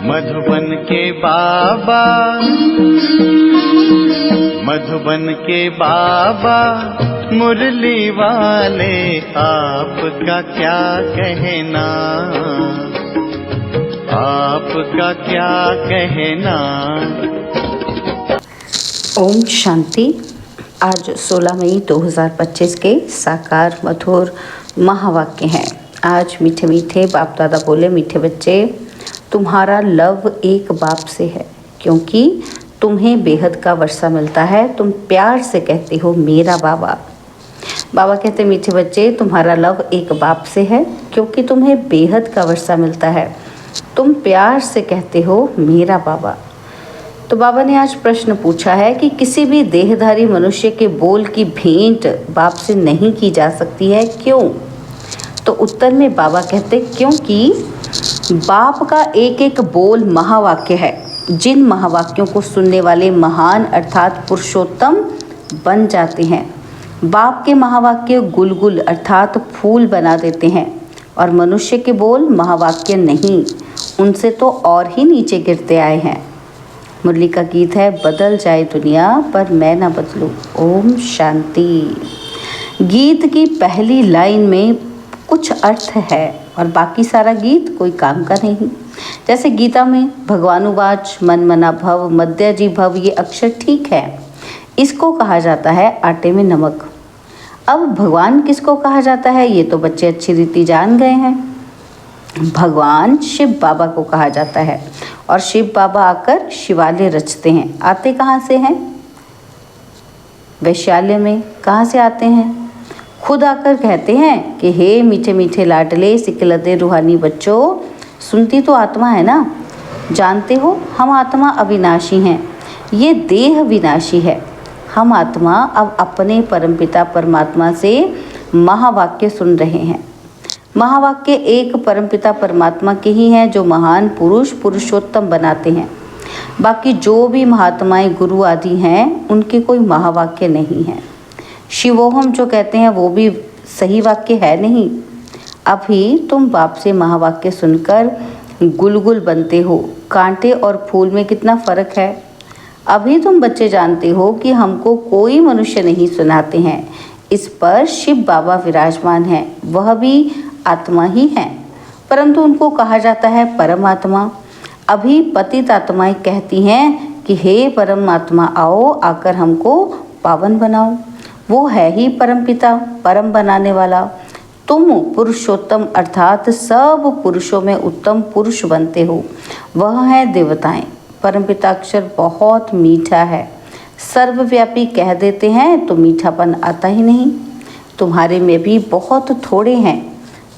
मधुबन के बाबा, मधुबन के बाबा मुरली वाले, आपका क्या कहना, आपका क्या कहना। ओम शांति। आज 16 मई 2025 के साकार मधुर महावाक्य हैं। आज मीठे मीठे बाप दादा बोले, मीठे बच्चे, तुम्हारा लव एक बाप से है, क्योंकि तुम्हें बेहद का वर्षा मिलता है। तुम प्यार से कहते हो मेरा बाबा। बाबा कहते, मीठे बच्चे, तुम्हारा लव एक बाप से है, क्योंकि तुम्हें बेहद का वर्षा मिलता है। तुम प्यार से कहते हो मेरा बाबा। तो बाबा ने आज प्रश्न पूछा है कि किसी भी देहधारी मनुष्य के बोल की भेंट बाप से नहीं की जा सकती है, क्यों? तो उत्तर में बाबा कहते, क्योंकि बाप का एक एक बोल महावाक्य है। जिन महावाक्यों को सुनने वाले महान अर्थात पुरुषोत्तम बन जाते हैं। बाप के महावाक्य गुलगुल अर्थात फूल बना देते हैं, और मनुष्य के बोल महावाक्य नहीं, उनसे तो और ही नीचे गिरते आए हैं। मुरली का गीत है, बदल जाए दुनिया पर मैं ना बदलूं। ओम शांति। गीत की पहली लाइन में कुछ अर्थ है और बाकी सारा गीत कोई काम का नहीं। जैसे गीता में भगवानुवाच मन मना भव मध्यजी भव, ये अक्षर ठीक है, इसको कहा जाता है आटे में नमक। अब भगवान किसको कहा जाता है, ये तो बच्चे अच्छी रीति जान गए हैं। भगवान शिव बाबा को कहा जाता है, और शिव बाबा आकर शिवालय रचते हैं। आते कहाँ से हैं? वैश्यालय में। कहाँ से आते हैं? खुद आकर कहते हैं कि हे मीठे मीठे लाडले सिकलदे रूहानी बच्चों, सुनती तो आत्मा है ना, जानते हो हम आत्मा अविनाशी हैं, ये देह विनाशी है। हम आत्मा अब अपने परमपिता परमात्मा से महावाक्य सुन रहे हैं। महावाक्य एक परमपिता परमात्मा के ही हैं, जो महान पुरुष पुरुषोत्तम बनाते हैं। बाकी जो भी महात्माएं गुरु आदि हैं, उनके कोई महावाक्य नहीं है। शिवोहम जो कहते हैं वो भी सही वाक्य है नहीं। अभी तुम बाप से महावाक्य सुनकर गुलगुल बनते हो। कांटे और फूल में कितना फर्क है। अभी तुम बच्चे जानते हो कि हमको कोई मनुष्य नहीं सुनाते हैं, इस पर शिव बाबा विराजमान हैं, वह भी आत्मा ही हैं, परंतु उनको कहा जाता है परमात्मा। अभी पतित आत्माएं कहती हैं कि हे परमात्मा आओ, आकर हमको पावन बनाओ। वो है ही परमपिता, परम बनाने वाला। तुम पुरुषोत्तम अर्थात सब पुरुषों में उत्तम पुरुष बनते हो, वह है देवताएं। परमपिता अक्षर बहुत मीठा है, सर्वव्यापी कह देते हैं तो मीठापन आता ही नहीं। तुम्हारे में भी बहुत थोड़े हैं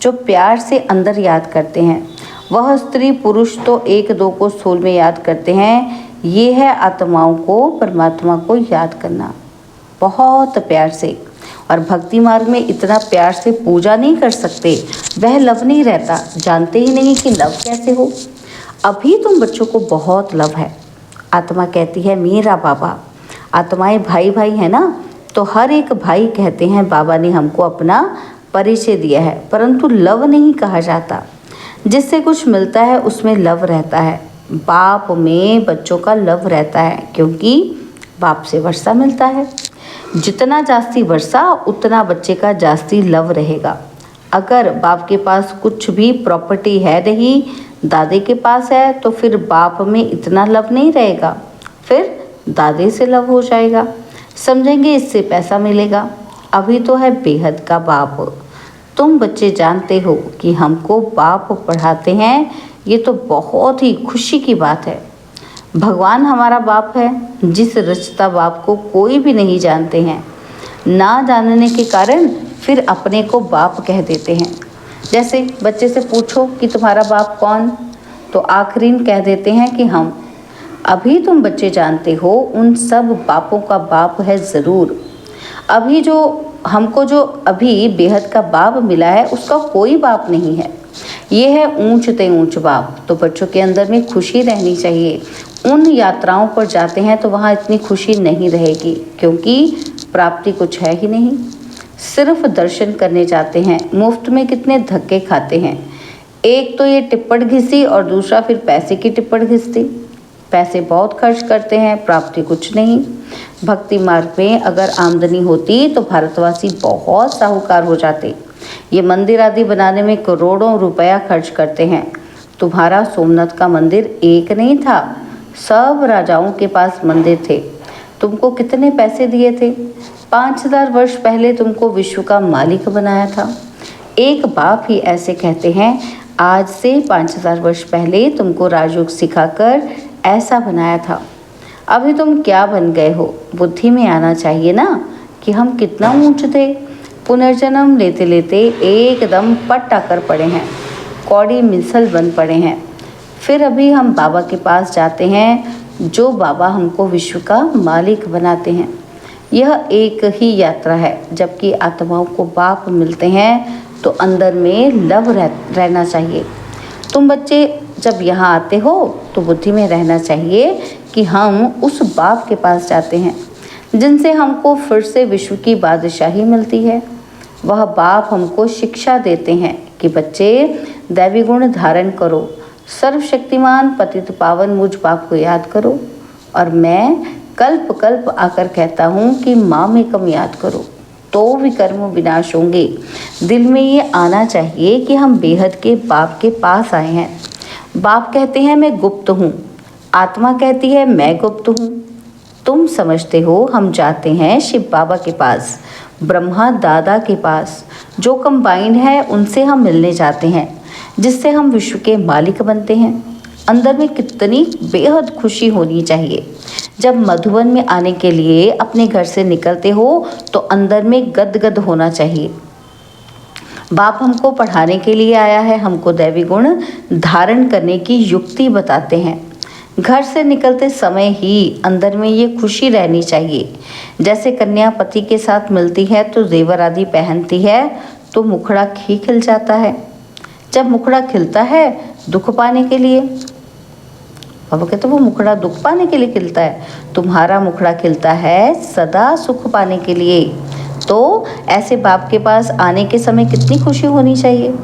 जो प्यार से अंदर याद करते हैं। वह स्त्री पुरुष तो एक दो को स्थूल में याद करते हैं। ये है आत्माओं को परमात्मा को याद करना बहुत प्यार से। और भक्ति मार्ग में इतना प्यार से पूजा नहीं कर सकते, वह लव नहीं रहता, जानते ही नहीं कि लव कैसे हो। अभी तुम बच्चों को बहुत लव है। आत्मा कहती है मेरा बाबा। आत्माएं भाई भाई है ना, तो हर एक भाई कहते हैं बाबा ने हमको अपना परिचय दिया है, परंतु लव नहीं कहा जाता। जिससे कुछ मिलता है उसमें लव रहता है। बाप में बच्चों का लव रहता है, क्योंकि बाप से वर्षा मिलता है। जितना जास्ती वर्षा उतना बच्चे का जास्ती लव रहेगा। अगर बाप के पास कुछ भी प्रॉपर्टी है नहीं, दादे के पास है, तो फिर बाप में इतना लव नहीं रहेगा, फिर दादे से लव हो जाएगा। समझेंगे इससे पैसा मिलेगा। अभी तो है बेहद का बाप। तुम बच्चे जानते हो कि हमको बाप पढ़ाते हैं, ये तो बहुत ही खुशी की बात है। भगवान हमारा बाप है, जिस रचता बाप को कोई भी नहीं जानते हैं। ना जानने के कारण फिर अपने को बाप कह देते हैं। जैसे बच्चे से पूछो कि तुम्हारा बाप कौन, तो आखिरीन कह देते हैं कि हम। अभी तुम बच्चे जानते हो उन सब बापों का बाप है ज़रूर। अभी जो हमको जो अभी बेहद का बाप मिला है, उसका कोई बाप नहीं है। ये है ऊंच ते ऊंच बाप। तो बच्चों के अंदर में खुशी रहनी चाहिए। उन यात्राओं पर जाते हैं तो वहाँ इतनी खुशी नहीं रहेगी, क्योंकि प्राप्ति कुछ है ही नहीं। सिर्फ दर्शन करने जाते हैं, मुफ्त में कितने धक्के खाते हैं। एक तो ये टिप्पण घिसी और दूसरा फिर पैसे की टिप्पण घिसती। पैसे बहुत खर्च करते हैं, प्राप्ति कुछ नहीं। भक्ति मार्ग में अगर आमदनी होती तो भारतवासी बहुत साहूकार हो जाते। ये मंदिर आदि बनाने में करोड़ों रुपया खर्च करते हैं। तुम्हारा सोमनाथ का मंदिर एक नहीं था, सब राजाओं के पास मंदिर थे। तुमको कितने पैसे दिए थे? 5000 वर्ष पहले तुमको विश्व का मालिक बनाया था। एक बाप ही ऐसे कहते हैं, आज से 5000 वर्ष पहले तुमको राजयोग सिखाकर ऐसा बनाया था। अभी तुम क्या बन गए हो? बुद्धि में आना चाहिए ना कि हम कितना ऊंच थे। पुनर्जन्म लेते लेते एकदम पट आकर पड़े हैं, कौड़ी मिसल बन पड़े हैं। फिर अभी हम बाबा के पास जाते हैं, जो बाबा हमको विश्व का मालिक बनाते हैं। यह एक ही यात्रा है। जबकि आत्माओं को बाप मिलते हैं तो अंदर में लव रहना चाहिए। तुम बच्चे जब यहाँ आते हो तो बुद्धि में रहना चाहिए कि हम उस बाप के पास जाते हैं जिनसे हमको फिर से विश्व की बादशाही मिलती है। वह बाप हमको शिक्षा देते हैं कि बच्चे दैवी गुण धारण करो, सर्वशक्तिमान पतित पावन मुझ बाप को याद करो। और मैं कल्प कल्प आकर कहता हूँ कि माँ में कम याद करो तो विकर्म विनाश होंगे। दिल में ये आना चाहिए कि हम बेहद के बाप के पास आए हैं। बाप कहते हैं मैं गुप्त हूँ, आत्मा कहती है मैं गुप्त हूँ। तुम समझते हो हम जाते हैं शिव बाबा के पास, ब्रह्मा दादा के पास, जो कंबाइंड है उनसे हम मिलने जाते हैं, जिससे हम विश्व के मालिक बनते हैं। अंदर में कितनी बेहद खुशी होनी चाहिए। जब मधुबन में आने के लिए अपने घर से निकलते हो तो अंदर में गदगद होना चाहिए। बाप हमको पढ़ाने के लिए आया है, हमको दैवी गुण धारण करने की युक्ति बताते हैं। घर से निकलते समय ही अंदर में ये खुशी रहनी चाहिए। जैसे कन्या पति के साथ मिलती है तो जेवर आदि पहनती है तो मुखड़ा खिल जाता है। जब मुखड़ा खिलता है दुख पाने के लिए, बाबा कहते वो मुखड़ा दुख पाने के लिए खिलता है, तुम्हारा मुखड़ा खिलता है सदा सुख पाने के लिए। तो ऐसे बाप के पास आने के समय कितनी खुशी होनी चाहिए।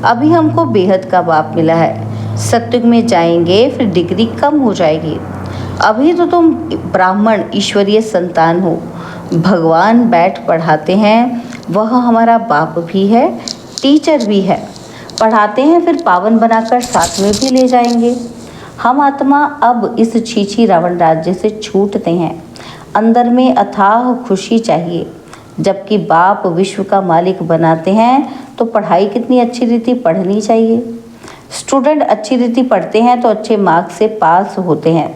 अभी हमको बेहद का बाप मिला है, सत्युग में जाएंगे फिर डिग्री कम हो जाएगी। अभी तो तुम ब्राह्मण ईश्वरीय संतान हो, भगवान बैठ पढ़ाते हैं, वह हमारा बाप भी है, टीचर भी है। पढ़ाते हैं फिर पावन बनाकर साथ में भी ले जाएंगे। हम आत्मा अब इस छीछी रावण राज्य से छूटते हैं। अंदर में अथाह खुशी चाहिए। जबकि बाप विश्व का मालिक बनाते हैं तो पढ़ाई कितनी अच्छी रीति पढ़नी चाहिए। स्टूडेंट अच्छी रीति पढ़ते हैं तो अच्छे मार्क्स से पास होते हैं।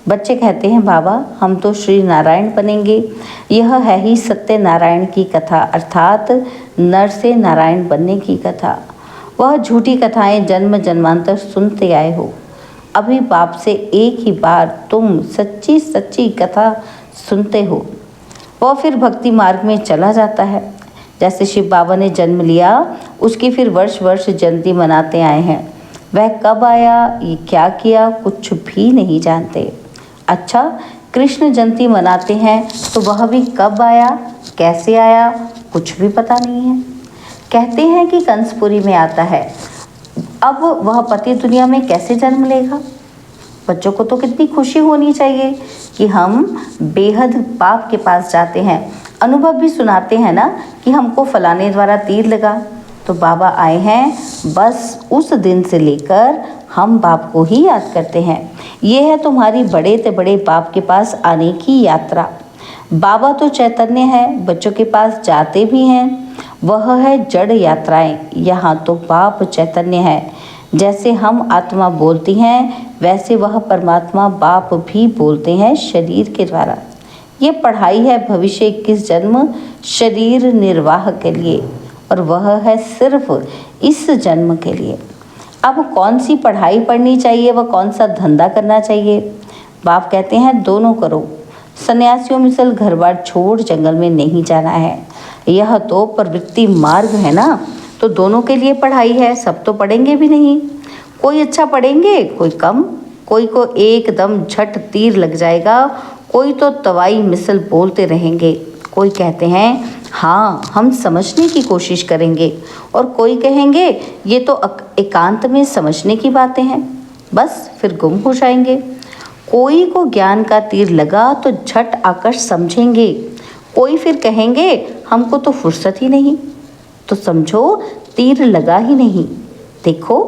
बच्चे कहते हैं बाबा हम तो श्री नारायण बनेंगे। यह है ही सत्य नारायण की कथा, अर्थात नर से नारायण बनने की कथा। वह झूठी कथाएं जन्म जन्मांतर सुनते आए हो। अभी बाप से एक ही बार तुम सच्ची सच्ची कथा सुनते हो, वह फिर भक्ति मार्ग में चला जाता है। जैसे शिव बाबा ने जन्म लिया, उसकी फिर वर्ष वर्ष जयंती मनाते आए हैं। वह कब आया, ये क्या किया, कुछ भी नहीं जानते। अच्छा, कृष्ण जयंती मनाते हैं तो वह भी कब आया, कैसे आया, कुछ भी पता नहीं है। कहते हैं कि कंसपुरी में आता है, अब वह पति दुनिया में कैसे जन्म लेगा। बच्चों को तो कितनी खुशी होनी चाहिए कि हम बेहद बाप के पास जाते हैं। अनुभव भी सुनाते हैं ना कि हमको फलाने द्वारा तीर लगा, तो बाबा आए हैं। बस उस दिन से लेकर हम बाप को ही याद करते हैं। ये है तुम्हारी बड़े से बड़े बाप के पास आने की यात्रा। बाबा तो चैतन्य है, बच्चों के पास जाते भी हैं, वह है जड़ यात्राएं। यहाँ तो बाप चैतन्य है। जैसे हम आत्मा बोलती हैं वैसे वह परमात्मा बाप भी बोलते हैं शरीर के द्वारा। ये पढ़ाई है भविष्य 21 जन्म शरीर निर्वाह के लिए, और वह है सिर्फ इस जन्म के लिए। अब कौन सी पढ़ाई पढ़नी चाहिए व कौन सा धंधा करना चाहिए। बाप कहते हैं दोनों करो। सन्यासियों मिसल घर बार छोड़ जंगल में नहीं जाना है। यह तो प्रवृत्ति मार्ग है ना, तो दोनों के लिए पढ़ाई है। सब तो पढ़ेंगे भी नहीं, कोई अच्छा पढ़ेंगे, कोई कम। कोई को एकदम झट तीर लग जाएगा, कोई तो तवाई मिसल बोलते रहेंगे। कोई कहते हैं हाँ, हम समझने की कोशिश करेंगे और कोई कहेंगे ये तो एकांत में समझने की बातें हैं, बस फिर गुम हो जाएंगे। कोई को ज्ञान का तीर लगा तो झट आकर समझेंगे, कोई फिर कहेंगे हमको तो फुर्सत ही नहीं, तो समझो तीर लगा ही नहीं। देखो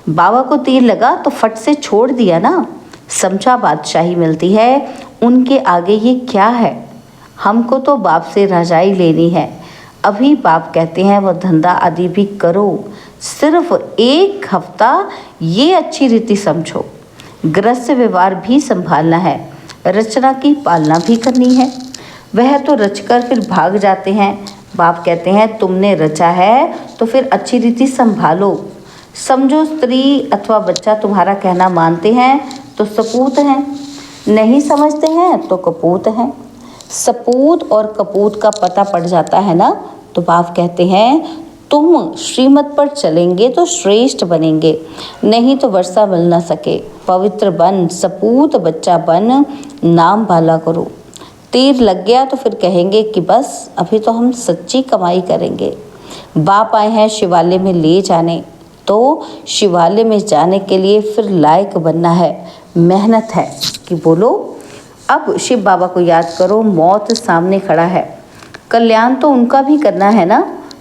बाबा को तीर लगा तो फट से छोड़ दिया ना, समझा बादशाही मिलती है, उनके आगे ये क्या है। हमको तो बाप से रजाई लेनी है। अभी बाप कहते हैं वो धंधा आदि भी करो, सिर्फ 1 हफ्ता ये अच्छी रीति समझो। गृहस्थ व्यवहार भी संभालना है, रचना की पालना भी करनी है। वह तो रचकर फिर भाग जाते हैं। बाप कहते हैं तुमने रचा है तो फिर अच्छी रीति संभालो। समझो स्त्री अथवा बच्चा तुम्हारा कहना मानते हैं तो सपूत हैं, नहीं समझते हैं तो कपूत हैं। सपूत और कपूत का पता पड़ जाता है ना, तो बाप कहते हैं तुम श्रीमत पर चलेंगे तो श्रेष्ठ बनेंगे, नहीं तो वर्षा मिल ना सके। पवित्र बन, सपूत बच्चा बन, नाम भाला करो। तीर लग गया तो फिर कहेंगे कि बस अभी तो हम सच्ची कमाई करेंगे। बाप आए हैं शिवालय में ले जाने, तो शिवालय में जाने के लिए फिर लायक बनना है, मेहनत है कि बोलो। अब शिव बाबा को याद करो, मौत सामने खड़ा है, कल्याण तो उनका भी करना है ना,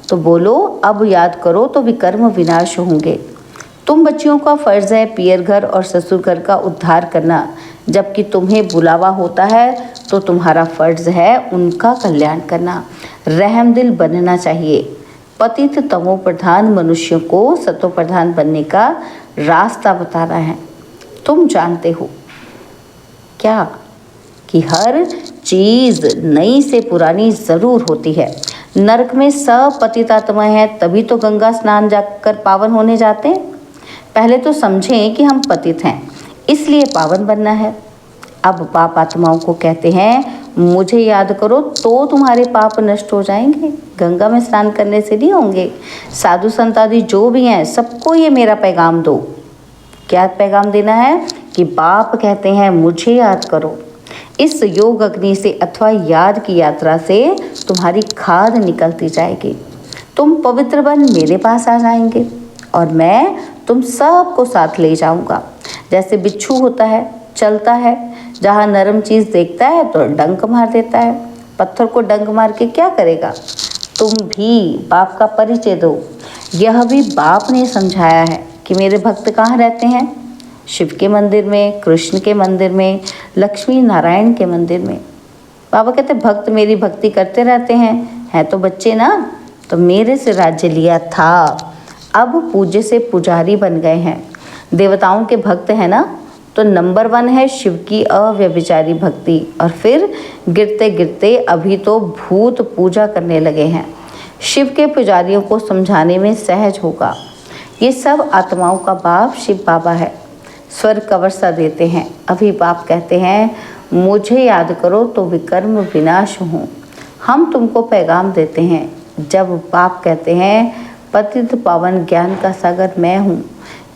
तो बोलो अब याद करो तो विकर्म विनाश होंगे। तुम बच्चियों का फर्ज है पियर घर और ससुर घर का उद्धार करना, जबकि तुम्हें बुलावा होता है तो तुम्हारा फर्ज है उनका कल्याण करना। रहम दिल बनना चाहिए। पतित तमो प्रधान मनुष्यों को सतो प्रधान बनने का रास्ता बताना है। तुम जानते हो क्या कि हर चीज़ नई से पुरानी ज़रूर होती है। नरक में सब पतित आत्माएं हैं, तभी तो गंगा स्नान जाकर पावन होने जाते हैं। पहले तो समझें कि हम पतित हैं, इसलिए पावन बनना है। अब पाप आत्माओं को कहते हैं मुझे याद करो तो तुम्हारे पाप नष्ट हो जाएंगे, गंगा में स्नान करने से नहीं होंगे। साधु संत आदि जो भी हैं सबको ये मेरा पैगाम दो। क्या पैगाम देना है कि बाप कहते हैं मुझे याद करो। इस योग अग्नि से अथवा याद की यात्रा से तुम्हारी खाद निकलती जाएगी। तुम पवित्र बन मेरे पास आ जाएंगे और मैं तुम सबको साथ ले जाऊंगा। जैसे बिच्छू होता है, चलता है, जहाँ नरम चीज़ देखता है तो डंक मार देता है, पत्थर को डंक मार के क्या करेगा। तुम भी बाप का परिचय दो। यह भी बाप ने समझाया है कि मेरे भक्त कहाँ रहते हैं, शिव के मंदिर में, कृष्ण के मंदिर में, लक्ष्मी नारायण के मंदिर में। बाबा कहते भक्त मेरी भक्ति करते रहते हैं तो बच्चे ना, तो मेरे से राज्य लिया था, अब पूज्य से पुजारी बन गए हैं। देवताओं के भक्त हैं ना, तो नंबर 1 है शिव की अव्यभिचारी भक्ति, और फिर गिरते गिरते अभी तो भूत पूजा करने लगे हैं। शिव के पुजारियों को समझाने में सहज होगा। ये सब आत्माओं का बाप शिव बाबा है, स्वर्ग का वर्षा देते हैं। अभी बाप कहते हैं मुझे याद करो तो विकर्म विनाश हो। हम तुमको पैगाम देते हैं। जब बाप कहते हैं पतित पावन ज्ञान का सागर मैं हूँ,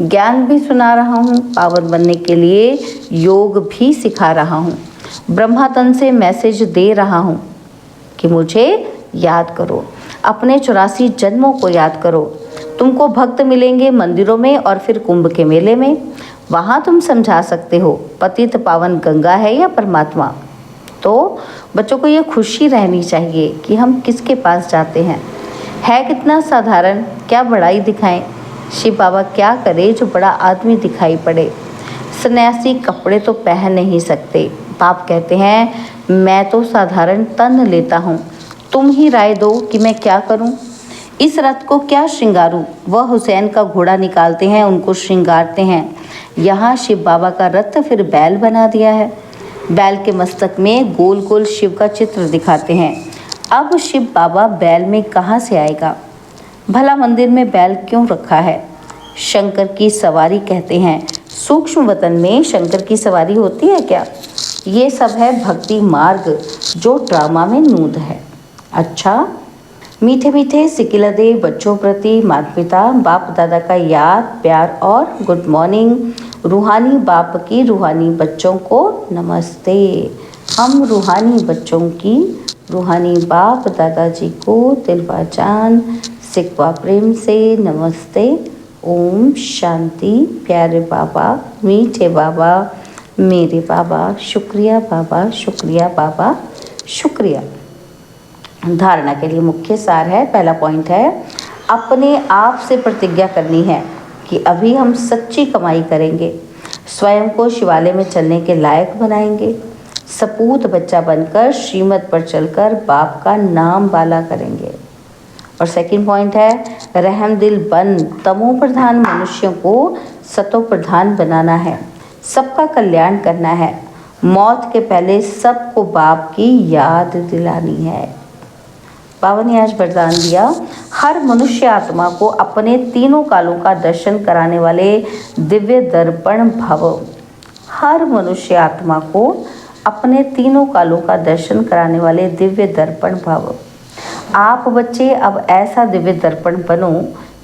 ज्ञान भी सुना रहा हूँ, पावन बनने के लिए योग भी सिखा रहा हूँ, ब्रह्मा तन से मैसेज दे रहा हूँ कि मुझे याद करो। अपने 84 जन्मों को याद करो। तुमको भक्त मिलेंगे मंदिरों में और फिर कुंभ के मेले में, वहाँ तुम समझा सकते हो पतित पावन गंगा है या परमात्मा। तो बच्चों को ये खुशी रहनी चाहिए कि हम किसके पास जाते हैं। है कितना साधारण, क्या बड़ाई दिखाएं। शिव बाबा क्या करे जो बड़ा आदमी दिखाई पड़े। सन्यासी कपड़े तो पहन नहीं सकते। बाप कहते हैं मैं तो साधारण तन लेता हूँ, तुम ही राय दो कि मैं क्या करूँ। इस रथ को क्या श्रृंगारूं। वह हुसैन का घोड़ा निकालते हैं, उनको श्रृंगारते हैं। यहाँ शिव बाबा का रथ फिर बैल बना दिया है। बैल के मस्तक में गोल गोल शिव का चित्र दिखाते हैं। अब शिव बाबा बैल में कहाँ से आएगा। भला मंदिर में बैल क्यों रखा है। शंकर की सवारी कहते हैं। सूक्ष्म वतन में शंकर की सवारी होती है क्या। ये सब है भक्ति मार्ग जो ड्रामा में नूद है। अच्छा, मीठे मीठे सिकिलदे बच्चों प्रति माता पिता बाप दादा का याद प्यार और गुड मॉर्निंग। रूहानी बाप की रूहानी बच्चों को नमस्ते। हम रूहानी बच्चों की रूहानी बाप दादाजी को दिलवा जान सिकवा प्रेम से नमस्ते। ओम शांति। प्यारे बाबा, मीठे बाबा, मेरे बाबा, शुक्रिया बाबा, शुक्रिया बाबा, शुक्रिया। धारणा के लिए मुख्य सार है, पहला पॉइंट है अपने आप से प्रतिज्ञा करनी है कि अभी हम सच्ची कमाई करेंगे, स्वयं को शिवालय में चलने के लायक बनाएंगे, सपूत बच्चा बनकर श्रीमत पर चलकर बाप का नाम बाला करेंगे। और सेकंड पॉइंट है रहम दिल बन तमो प्रधान मनुष्यों को सतो प्रधान बनाना है, सबका कल्याण करना है, मौत के पहले सबको बाप की याद दिलानी है। बाबा ने आज वरदान दिया, हर मनुष्य आत्मा को अपने तीनों कालों का दर्शन कराने वाले दिव्य दर्पण भव। हर मनुष्य आत्मा को अपने तीनों कालों का दर्शन कराने वाले दिव्य दर्पण भव। आप बच्चे अब ऐसा दिव्य दर्पण बनो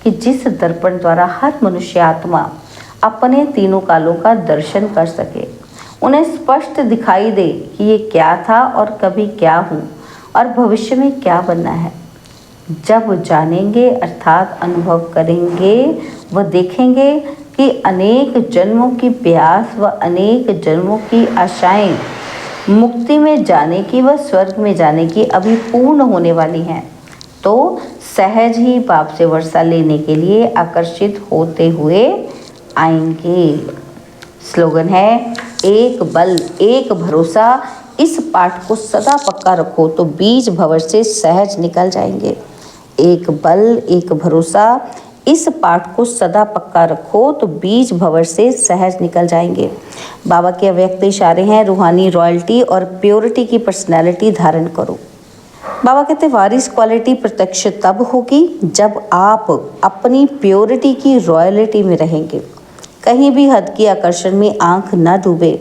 कि जिस दर्पण द्वारा हर मनुष्य आत्मा अपने तीनों कालों का दर्शन कर सके, उन्हें स्पष्ट दिखाई दे कि ये क्या था और कभी क्या हूँ और भविष्य में क्या बनना है। जब जानेंगे अर्थात अनुभव करेंगे व देखेंगे कि अनेक जन्मों की प्यास व अनेक जन्मों की आशाएं मुक्ति में जाने की व स्वर्ग में जाने की अभी पूर्ण होने वाली हैं, तो सहज ही बाप से वर्षा लेने के लिए आकर्षित होते हुए आएंगे। स्लोगन है एक बल एक भरोसा, इस पाठ को सदा पक्का रखो तो बीज भंवर से सहज निकल जाएंगे। एक बल एक भरोसा, इस पाठ को सदा पक्का रखो तो बीज भंवर से सहज निकल जाएंगे। बाबा के अव्यक्त इशारे हैं, रूहानी रॉयल्टी और प्योरिटी की पर्सनैलिटी धारण करो। बाबा कहते वारिस क्वालिटी प्रत्यक्ष तब होगी जब आप अपनी प्योरिटी की रॉयल्टी में रहेंगे, कहीं भी हद की आकर्षण में आंख न डूबे।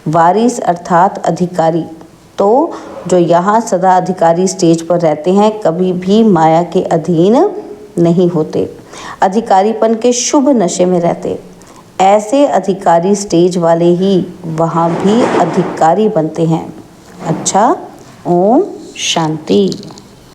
वारिस अर्थात अधिकारी, तो जो यहाँ सदा अधिकारी स्टेज पर रहते हैं कभी भी माया के अधीन नहीं होते, अधिकारीपन के शुभ नशे में रहते। ऐसे अधिकारी स्टेज वाले ही वहाँ भी अधिकारी बनते हैं। अच्छा, ओम शांति।